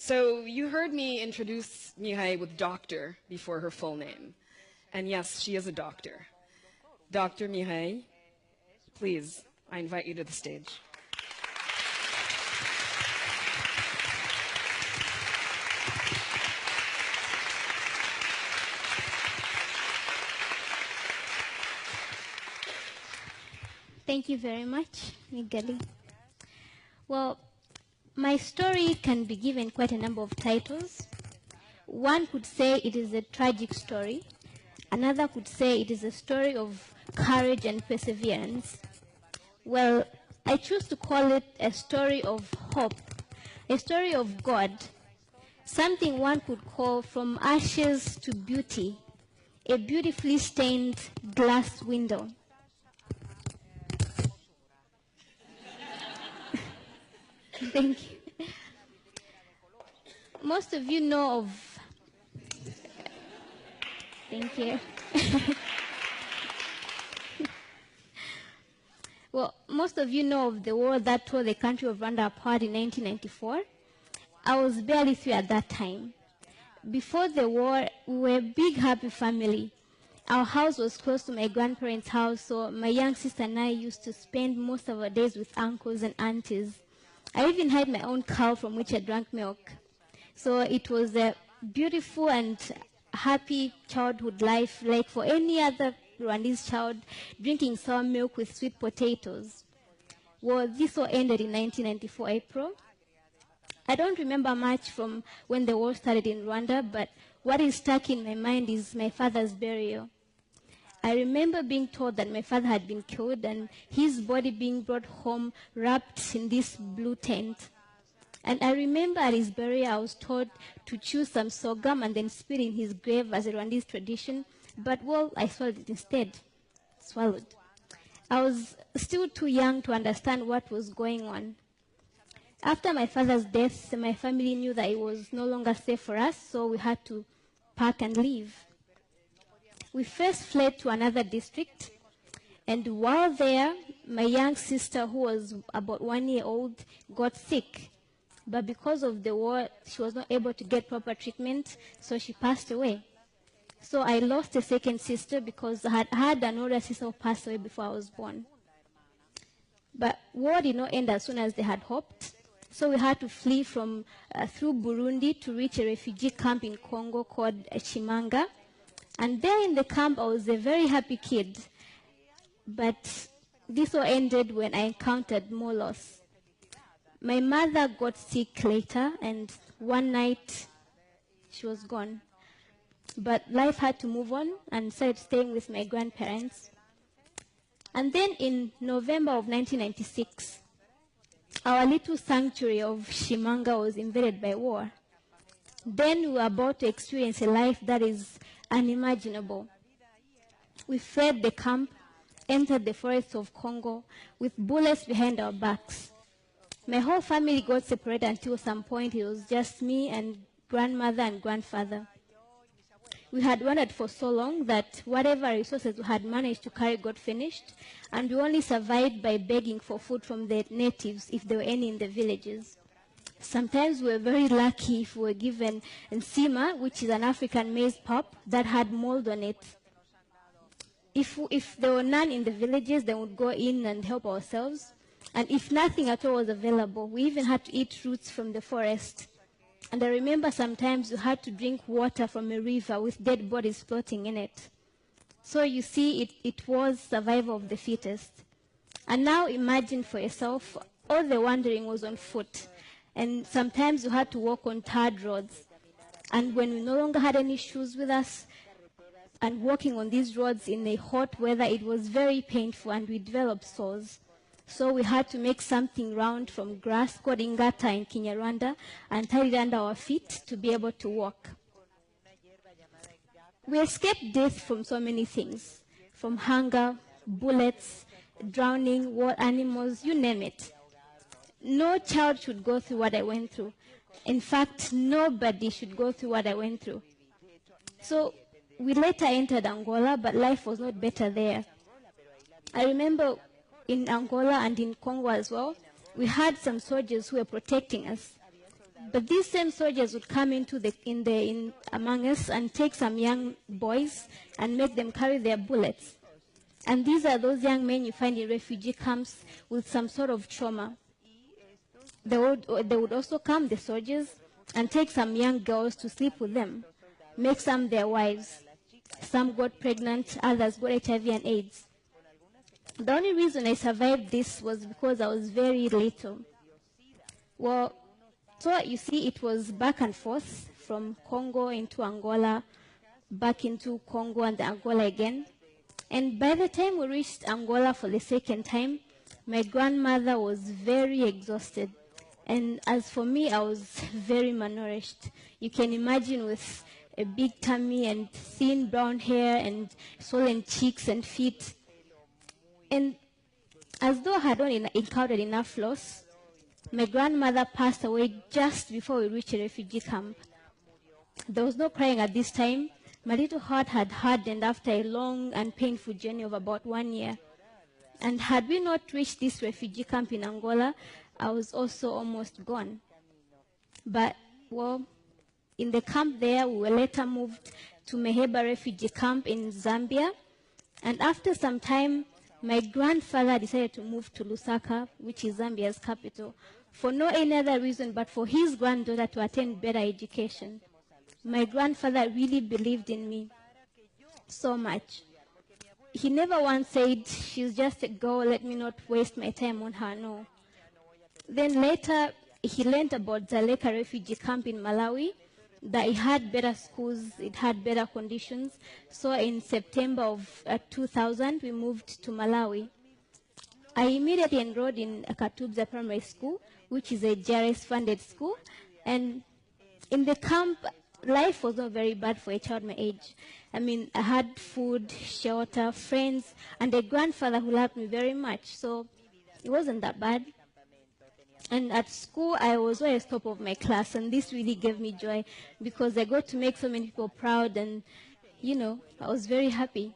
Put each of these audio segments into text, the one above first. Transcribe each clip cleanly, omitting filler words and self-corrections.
So you heard me introduce Mihai with doctor before her full name. And yes, she is a doctor. Dr. Mihai, please, I invite you to the stage. Thank you very much, Nigali. Well, my story can be given quite a number of titles. One could say it is a tragic story. Another could say it is a story of courage and perseverance. Well, I choose to call it a story of hope, a story of God, something one could call from ashes to beauty, a beautifully stained glass window. Thank you. Most of you know of... Thank you. Well, most of you know of the war that tore the country of Rwanda apart in 1994. I was barely 3 at that time. Before the war, we were a big, happy family. Our house was close to my grandparents' house, so my young sister and I used to spend most of our days with uncles and aunties. I even had my own cow from which I drank milk. So it was a beautiful and happy childhood life, like for any other Rwandese child, drinking sour milk with sweet potatoes. Well, this all ended in 1994 April. I don't remember much from when the war started in Rwanda, but what is stuck in my mind is my father's burial. I remember being told that my father had been killed and his body being brought home wrapped in this blue tent. And I remember at his burial I was told to choose some sorghum and then spit in his grave as a Rwandese tradition, but well, I swallowed it instead. Swallowed. I was still too young to understand what was going on. After my father's death, my family knew that it was no longer safe for us, so we had to pack and leave. We first fled to another district, and while there, my young sister, who was about 1 year old, got sick. But because of the war, she was not able to get proper treatment, so she passed away. So I lost a second sister because I had an older sister who passed away before I was born. But war did not end as soon as they had hoped. So we had to flee from through Burundi to reach a refugee camp in Congo called Chimanga. And there in the camp, I was a very happy kid. But this all ended when I encountered more loss. My mother got sick later, and one night she was gone. But life had to move on, and started staying with my grandparents. And then in November of 1996, our little sanctuary of Shimanga was invaded by war. Then we were about to experience a life that is unimaginable. We fled the camp, entered the forests of Congo with bullets behind our backs. My whole family got separated until some point it was just me and grandmother and grandfather. We had wandered for so long that whatever resources we had managed to carry got finished, and we only survived by begging for food from the natives, if there were any in the villages. Sometimes we were very lucky if we were given nsima, which is an African maize pulp that had mold on it. If there were none in the villages, then we'd go in and help ourselves. And if nothing at all was available, we even had to eat roots from the forest. And I remember sometimes we had to drink water from a river with dead bodies floating in it. So you see, it was survival of the fittest. And now imagine for yourself, all the wandering was on foot. And sometimes we had to walk on tarred roads. And when we no longer had any shoes with us, and walking on these roads in the hot weather, it was very painful, and we developed sores. So we had to make something round from grass called ingata in Kinyarwanda and tie it under our feet to be able to walk. We escaped death from so many things, from hunger, bullets, drowning, wild animals, you name it. No child should go through what I went through. In fact, nobody should go through what I went through. So we later entered Angola, but life was not better there. I remember in Angola and in Congo as well, we had some soldiers who were protecting us. But these same soldiers would come among us and take some young boys and make them carry their bullets. And these are those young men you find in refugee camps with some sort of trauma. They would also come, the soldiers, and take some young girls to sleep with them, make some their wives. Some got pregnant, others got HIV and AIDS. The only reason I survived this was because I was very little. Well, so you see, it was back and forth from Congo into Angola, back into Congo and Angola again. And by the time we reached Angola for the second time, my grandmother was very exhausted. And as for me, I was very malnourished. You can imagine with a big tummy and thin brown hair and swollen cheeks and feet. And as though I had not encountered enough loss, my grandmother passed away just before we reached a refugee camp. There was no crying at this time. My little heart had hardened after a long and painful journey of about 1 year. And had we not reached this refugee camp in Angola, I was also almost gone. But, well, in the camp there, we were later moved to Meheba refugee camp in Zambia. And after some time, my grandfather decided to move to Lusaka, which is Zambia's capital, for no any other reason but for his granddaughter to attend better education. My grandfather really believed in me so much. He never once said, she's just a girl, let me not waste my time on her, no. Then later, he learned about Dzaleka refugee camp in Malawi, that it had better schools, it had better conditions. So in September of 2000, we moved to Malawi. I immediately enrolled in Katubza Primary School, which is a JRS-funded school. And in the camp, life was not very bad for a child my age. I mean, I had food, shelter, friends, and a grandfather who loved me very much. So it wasn't that bad. And at school, I was always top of my class, and this really gave me joy because I got to make so many people proud, and, you know, I was very happy.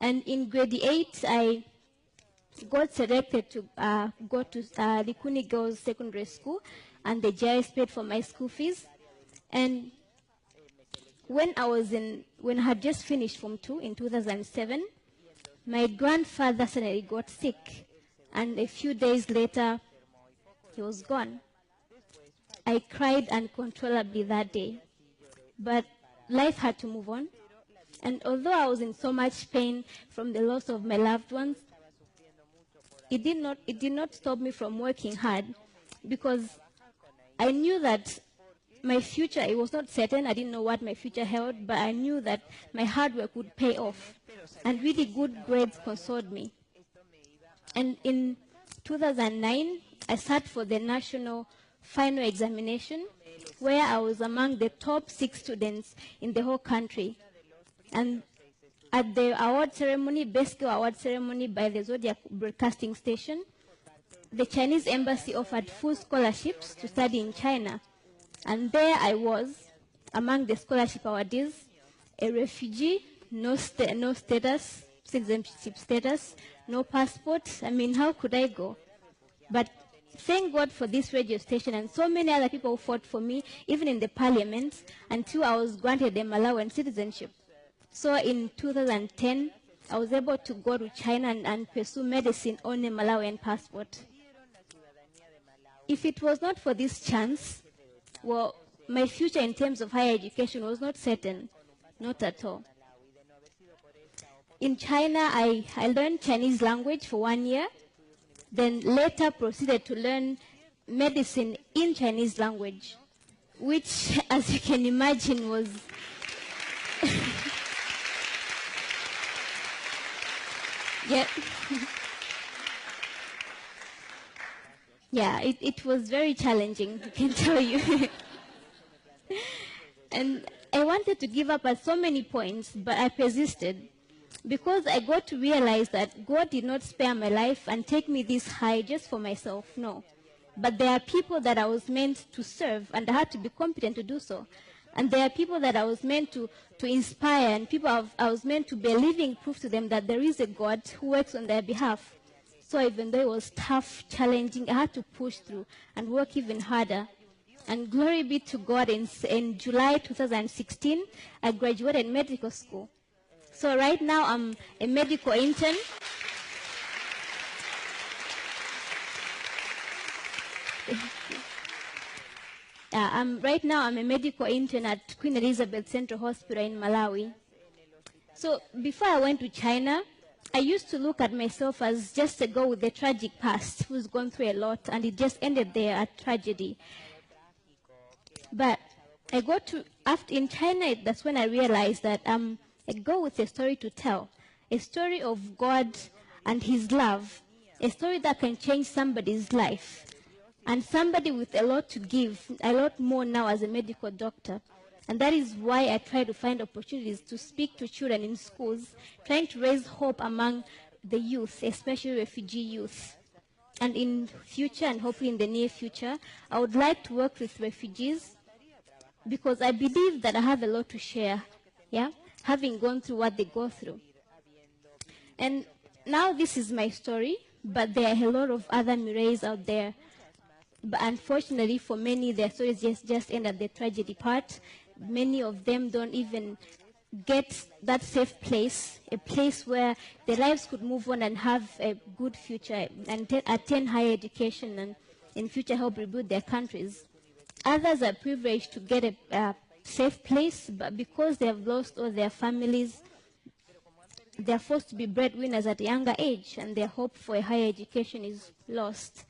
And in grade 8, I got selected to go to Likuni Girls Secondary School, and the JIS paid for my school fees. And when I had just finished Form 2 in 2007, my grandfather suddenly got sick, and a few days later, he was gone. I cried uncontrollably that day, but life had to move on. And although I was in so much pain from the loss of my loved ones, it did not stop me from working hard, because I knew that my future, it was not certain. I didn't know what my future held, but I knew that my hard work would pay off, and really good grades consoled me. And in 2009, I sat for the national final examination, where I was among the top 6 students in the whole country. And at the award ceremony, Best Girl Award ceremony by the Zodiac Broadcasting Station, the Chinese embassy offered full scholarships to study in China. And there I was, among the scholarship awardees, a refugee, no status, citizenship status, no passport. I mean, how could I go? But thank God for this radio station and so many other people who fought for me, even in the parliament, until I was granted a Malawian citizenship. So in 2010, I was able to go to China and pursue medicine on a Malawian passport. If it was not for this chance, well, my future in terms of higher education was not certain, not at all. In China, I learned Chinese language for 1 year, then later proceeded to learn medicine in Chinese language, which, as you can imagine, was yeah. Yeah, it was very challenging, I can tell you. And I wanted to give up at so many points, but I persisted, because I got to realize that God did not spare my life and take me this high just for myself, no. But there are people that I was meant to serve, and I had to be competent to do so. And there are people that I was meant to inspire, and people I was meant to be a living proof to them that there is a God who works on their behalf. So even though it was tough, challenging, I had to push through and work even harder. And glory be to God, in July 2016, I graduated medical school. So right now I'm a medical intern. Right now I'm a medical intern at Queen Elizabeth Central Hospital in Malawi. So before I went to China, I used to look at myself as just a girl with a tragic past who's gone through a lot, and it just ended there at tragedy. But I got to, in China, that's when I realized that I'm a girl with a story to tell, a story of God and His love, a story that can change somebody's life, and somebody with a lot to give, a lot more now as a medical doctor. And that is why I try to find opportunities to speak to children in schools, trying to raise hope among the youth, especially refugee youth. And in future, and hopefully in the near future, I would like to work with refugees, because I believe that I have a lot to share, yeah, having gone through what they go through. And now this is my story, but there are a lot of other Mireilles out there. But unfortunately for many, their stories just end at the tragedy part. Many of them don't even get that safe place, a place where their lives could move on and have a good future and attain higher education and in future help rebuild their countries. Others are privileged to get a safe place, but because they have lost all their families, they are forced to be breadwinners at a younger age, and their hope for a higher education is lost.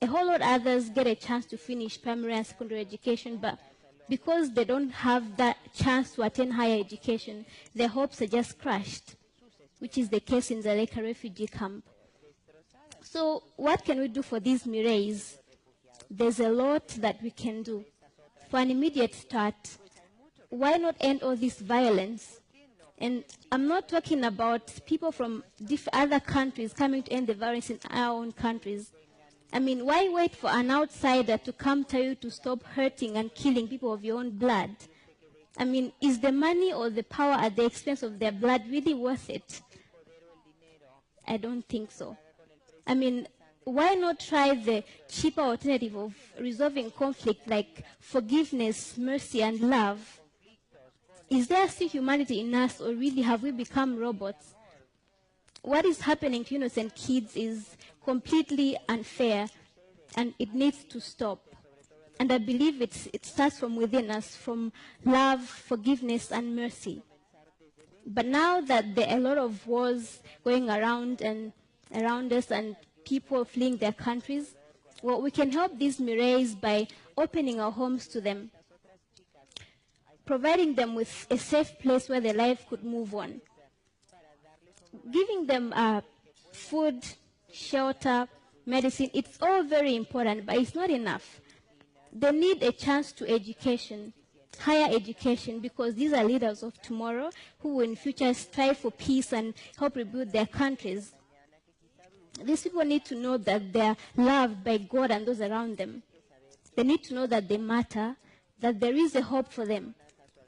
A whole lot of others get a chance to finish primary and secondary education, but because they don't have that chance to attain higher education, their hopes are just crushed, which is the case in Zaleka refugee camp. So what can we do for these Mireilles? There's a lot that we can do. For an immediate start, why not end all this violence? And I'm not talking about people from other countries coming to end the violence in our own countries. I mean, why wait for an outsider to come tell you to stop hurting and killing people of your own blood? I mean, is the money or the power at the expense of their blood really worth it? I don't think so. I mean, why not try the cheaper alternative of resolving conflict like forgiveness, mercy, and love? Is there still humanity in us, or really have we become robots? What is happening to innocent kids is completely unfair, and it needs to stop. And I believe it starts from within us, from love, forgiveness, and mercy. But now that there are a lot of wars going around us and people fleeing their countries, well, we can help these Mireilles by opening our homes to them, providing them with a safe place where their life could move on, giving them food, shelter, medicine. It's all very important, but it's not enough. They need a chance to education, higher education, because these are leaders of tomorrow who will in future strive for peace and help rebuild their countries. These people need to know that they are loved by God and those around them. They need to know that they matter, that there is a hope for them,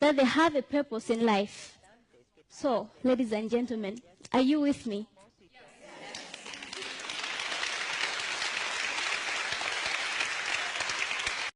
that they have a purpose in life. So, ladies and gentlemen, are you with me?